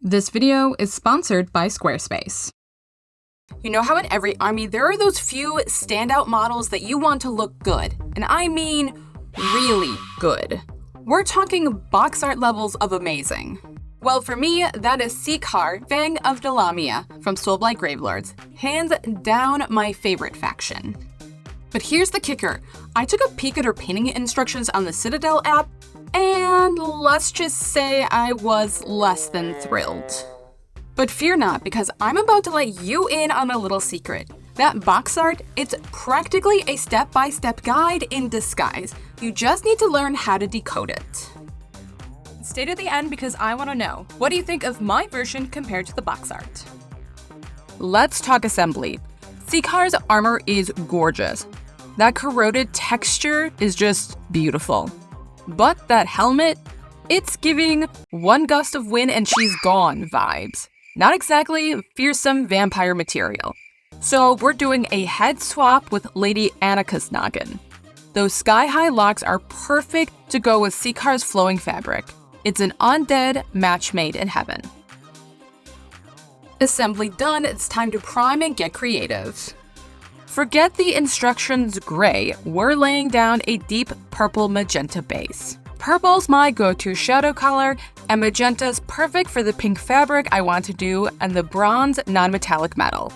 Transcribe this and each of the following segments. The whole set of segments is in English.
This video is sponsored by Squarespace. You know how in every army there are those few standout models that you want to look good, and I mean really good. We're talking box art levels of amazing. Well, for me, that is Seekar, Fang of Delamia from Soulblight Gravelords. Hands down my favorite faction. But here's the kicker. I took a peek at her painting instructions on the Citadel app, and let's just say I was less than thrilled. But fear not, because I'm about to let you in on a little secret. That box art, it's practically a step-by-step guide in disguise. You just need to learn how to decode it. Stay to the end because I want to know, what do you think of my version compared to the box art? Let's talk assembly. Seekar's armor is gorgeous. That corroded texture is just beautiful. But that helmet, it's giving one gust of wind and she's gone vibes. Not exactly fearsome vampire material. So we're doing a head swap with Lady Annika's noggin. Those sky-high locks are perfect to go with Seekar's flowing fabric. It's an undead match made in heaven. Assembly done, it's time to prime and get creative. Forget the instructions gray, we're laying down a deep purple magenta base. Purple's my go-to shadow color, and magenta's perfect for the pink fabric I want to do and the bronze non-metallic metal.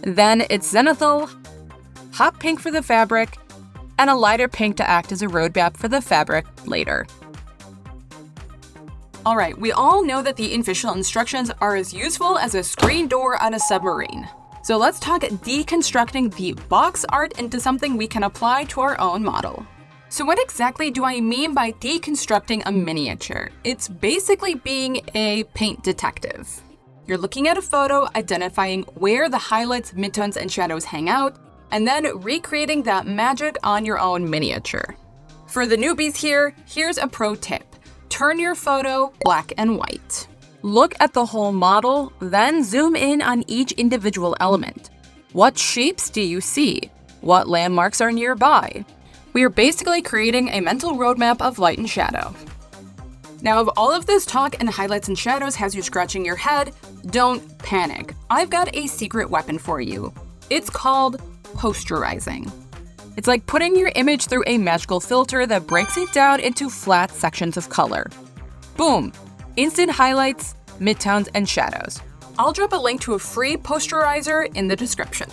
Then it's zenithal, hot pink for the fabric, and a lighter pink to act as a roadmap for the fabric later. Alright, we all know that the official instructions are as useful as a screen door on a submarine. So let's talk deconstructing the box art into something we can apply to our own model. So what exactly do I mean by deconstructing a miniature? It's basically being a paint detective. You're looking at a photo, identifying where the highlights, midtones, and shadows hang out, and then recreating that magic on your own miniature. For the newbies here, here's a pro tip. Turn your photo black and white. Look at the whole model, then zoom in on each individual element. What shapes do you see? What landmarks are nearby? We are basically creating a mental roadmap of light and shadow. Now, if all of this talk and highlights and shadows has you scratching your head, don't panic. I've got a secret weapon for you. It's called posterizing. It's like putting your image through a magical filter that breaks it down into flat sections of color. Boom! Instant highlights, midtones, and shadows. I'll drop a link to a free posterizer in the description.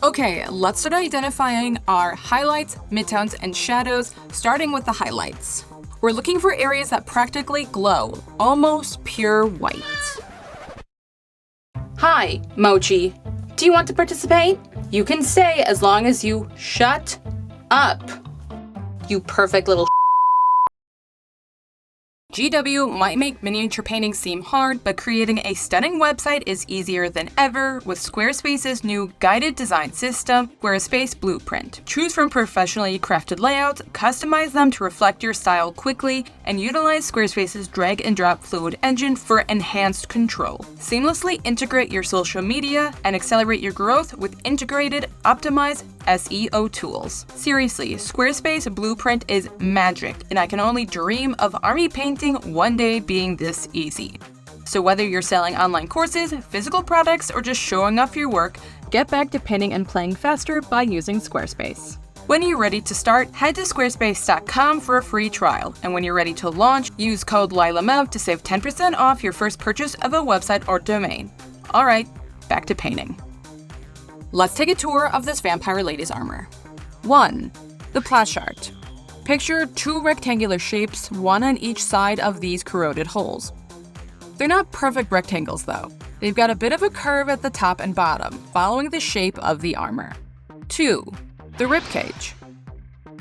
Okay, let's start identifying our highlights, midtones, and shadows, starting with the highlights. We're looking for areas that practically glow, almost pure white. Hi, Mochi. Do you want to participate? You can stay as long as you shut up. You perfect little GW might make miniature painting seem hard, but creating a stunning website is easier than ever with Squarespace's new guided design system, Squarespace Blueprint. Choose from professionally crafted layouts, customize them to reflect your style quickly, and utilize Squarespace's drag and drop fluid engine for enhanced control. Seamlessly integrate your social media and accelerate your growth with integrated, optimized SEO tools. Seriously, Squarespace Blueprint is magic, and I can only dream of army painting one day being this easy. So whether you're selling online courses, physical products, or just showing off your work, get back to painting and playing faster by using Squarespace. When you're ready to start, head to squarespace.com for a free trial. And when you're ready to launch, use code LYLAMEV to save 10% off your first purchase of a website or domain. Alright, back to painting. Let's take a tour of this vampire lady's armor. 1. The plash art. Picture two rectangular shapes, one on each side of these corroded holes. They're not perfect rectangles though. They've got a bit of a curve at the top and bottom, following the shape of the armor. 2. The ribcage.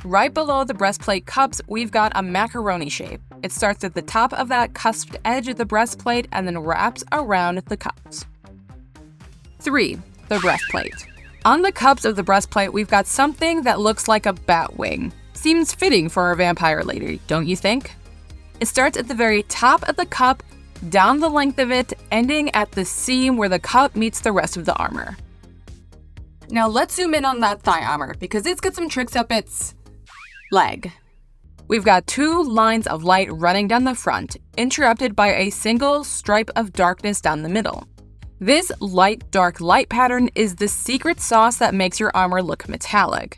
Right below the breastplate cups, we've got a macaroni shape. It starts at the top of that cusped edge of the breastplate and then wraps around the cups. 3. The breastplate. On the cups of the breastplate, we've got something that looks like a bat wing. Seems fitting for a vampire lady, don't you think? It starts at the very top of the cup, down the length of it, ending at the seam where the cup meets the rest of the armor. Now let's zoom in on that thigh armor, because it's got some tricks up its leg. We've got 2 lines of light running down the front, interrupted by a single stripe of darkness down the middle. This light-dark light pattern is the secret sauce that makes your armor look metallic.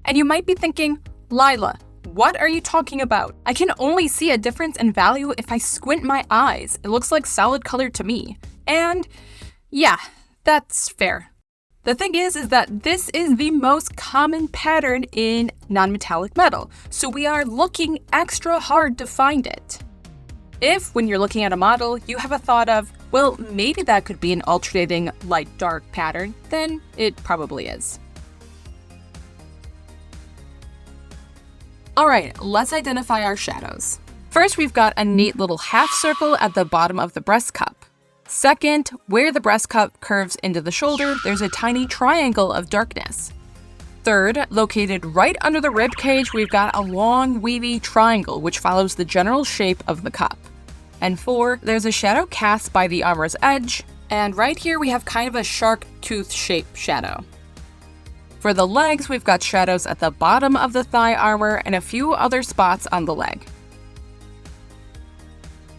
And you might be thinking, Lyla, what are you talking about? I can only see a difference in value if I squint my eyes. It looks like solid color to me. And yeah, that's fair. The thing is that this is the most common pattern in non-metallic metal, so we are looking extra hard to find it. If, when you're looking at a model, you have a thought of, well, maybe that could be an alternating light-dark pattern, then it probably is. Alright, let's identify our shadows. First, we've got a neat little half circle at the bottom of the breast cup. Second, where the breast cup curves into the shoulder, there's a tiny triangle of darkness. Third, located right under the rib cage, we've got a long, weavy triangle which follows the general shape of the cup. And 4, there's a shadow cast by the armor's edge, and right here we have kind of a shark tooth shaped shadow. For the legs, we've got shadows at the bottom of the thigh armor and a few other spots on the leg.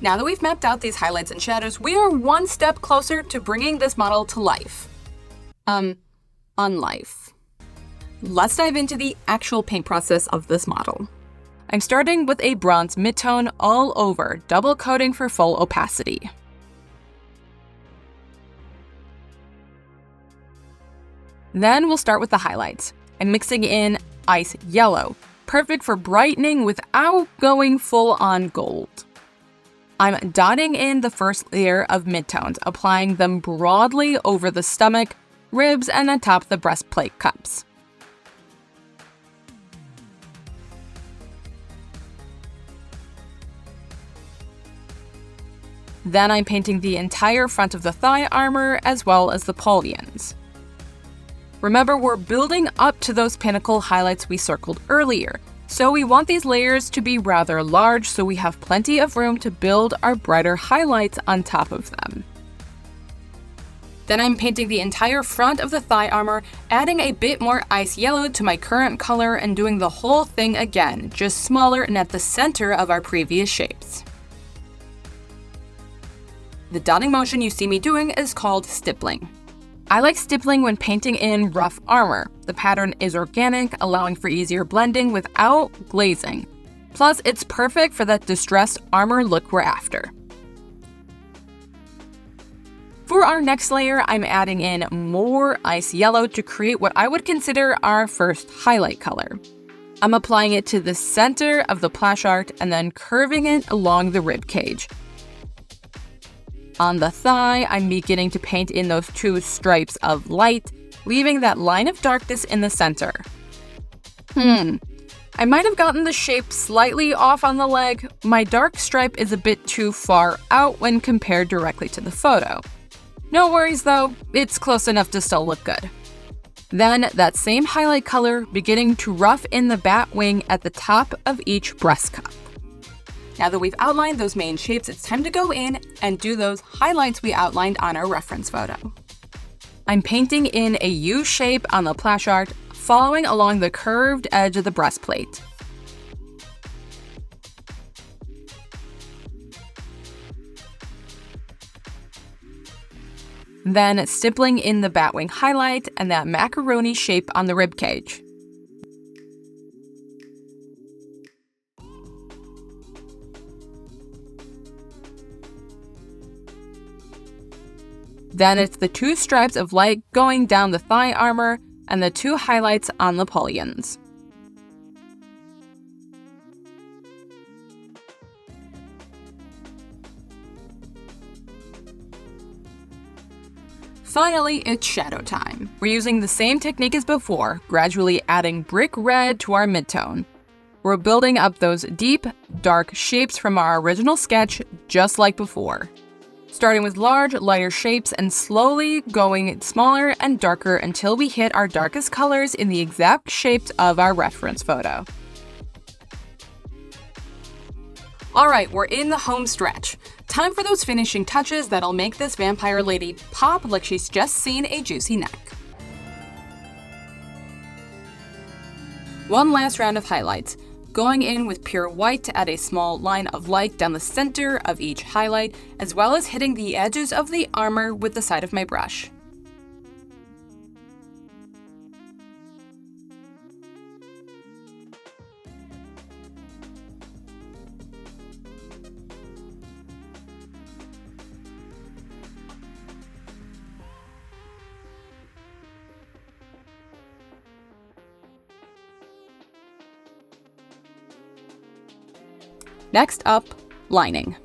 Now that we've mapped out these highlights and shadows, we are one step closer to bringing this model to life. Unlife. Let's dive into the actual paint process of this model. I'm starting with a bronze mid-tone all over, double coating for full opacity. Then we'll start with the highlights. I'm mixing in ice yellow, perfect for brightening without going full on gold. I'm dotting in the first layer of midtones, applying them broadly over the stomach, ribs, and atop the breastplate cups. Then I'm painting the entire front of the thigh armor as well as the pullions. Remember, we're building up to those pinnacle highlights we circled earlier, so we want these layers to be rather large so we have plenty of room to build our brighter highlights on top of them. Then I'm painting the entire front of the thigh armor, adding a bit more ice yellow to my current color and doing the whole thing again, just smaller and at the center of our previous shapes. The dotting motion you see me doing is called stippling. I like stippling when painting in rough armor. The pattern is organic, allowing for easier blending without glazing. Plus, it's perfect for that distressed armor look we're after. For our next layer, I'm adding in more ice yellow to create what I would consider our first highlight color. I'm applying it to the center of the plash art and then curving it along the rib cage. On the thigh, I'm beginning to paint in those 2 stripes of light, leaving that line of darkness in the center. I might have gotten the shape slightly off on the leg. My dark stripe is a bit too far out when compared directly to the photo. No worries though, it's close enough to still look good. Then that same highlight color beginning to rough in the bat wing at the top of each breast cup. Now that we've outlined those main shapes, it's time to go in and do those highlights we outlined on our reference photo. I'm painting in a U shape on the plash art, following along the curved edge of the breastplate. Then stippling in the batwing highlight and that macaroni shape on the ribcage. Then it's the 2 stripes of light going down the thigh armor and the 2 highlights on the pullions. Finally, it's shadow time. We're using the same technique as before, gradually adding brick red to our midtone. We're building up those deep, dark shapes from our original sketch, just like before. Starting with large, lighter shapes and slowly going smaller and darker until we hit our darkest colors in the exact shapes of our reference photo. Alright, we're in the home stretch. Time for those finishing touches that'll make this vampire lady pop like she's just seen a juicy neck. One last round of highlights. going in with pure white to add a small line of light down the center of each highlight, as well as hitting the edges of the armor with the side of my brush. Next up, lining.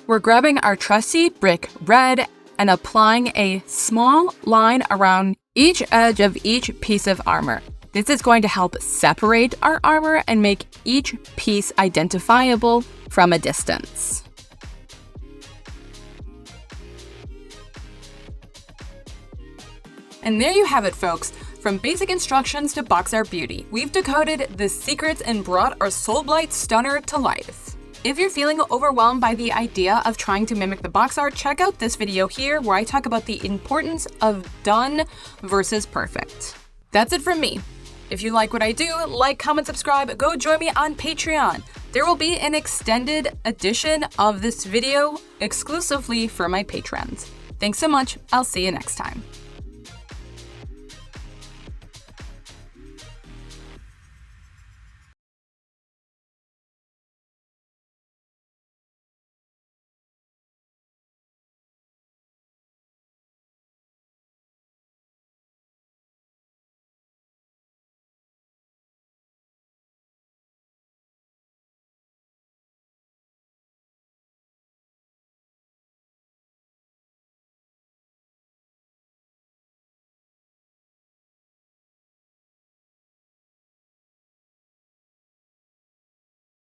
We're grabbing our trusty brick red and applying a small line around each edge of each piece of armor. This is going to help separate our armor and make each piece identifiable from a distance. And there you have it, folks. From basic instructions to box art beauty, we've decoded the secrets and brought our Soul Blight stunner to life. If you're feeling overwhelmed by the idea of trying to mimic the box art, check out this video here where I talk about the importance of done versus perfect. That's it from me. If you like what I do, like, comment, subscribe, go join me on Patreon. There will be an extended edition of this video exclusively for my patrons. Thanks so much. I'll see you next time.